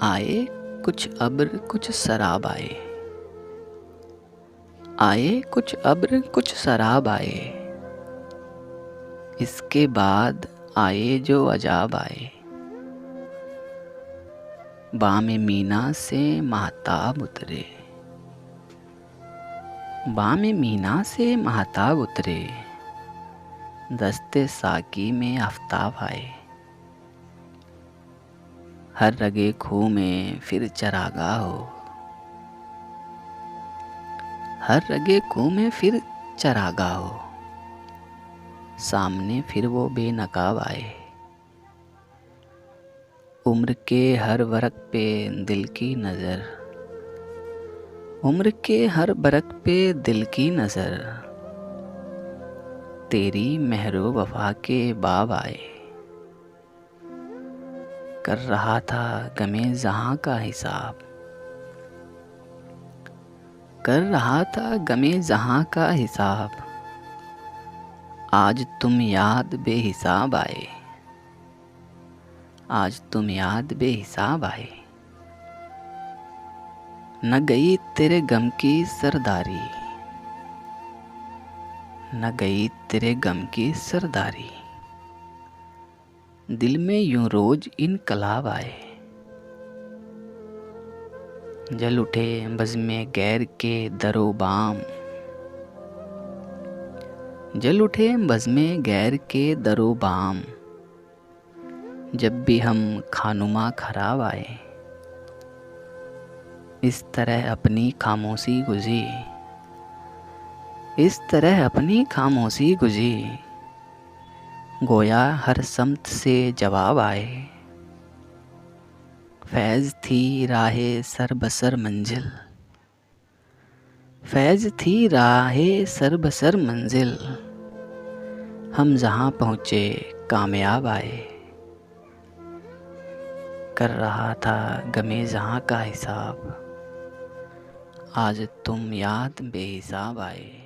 आए कुछ अब्र कुछ सराब आए, आए कुछ अब्र कुछ सराब आए, इसके बाद आए जो अजाब आए। बामे मीना से महताब उतरे, बामे मीना से महताब उतरे, दस्ते साकी में आफताब आए। हर रगे खूह में फिर चरागाह हो, हर रगे खूह में फिर चरागाह हो, सामने फिर वो बेनकाब आए। उम्र के हर वरक पे दिल की नज़र, उम्र के हर बरक पे दिल की नज़र, तेरी मेहरो वफा के बाब आए। कर रहा था गमे जहां का हिसाब, कर रहा था गमे जहां का हिसाब, आज तुम याद बेहिसाब आए, आज तुम याद बेहिसाब आए। न गई तेरे गम की सरदारी, न गई तेरे गम की सरदारी, दिल में यूं रोज इनकलाब आए। जल उठे बज़्म गैर के दरो बाम, जल उठे बज़्म गैर के दरो बाम, जब भी हम खानुमा खराब आए। इस तरह अपनी खामोशी गुज़ी, इस तरह अपनी खामोशी गुज़ी, गोया हर समत से जवाब आए। फैज़ थी राहे सर बसर मंजिल, फैज़ थी राहे सर बसर मंजिल, हम जहाँ पहुँचे कामयाब आए। कर रहा था गमे जहाँ का हिसाब, आज तुम याद बेहिसाब आए।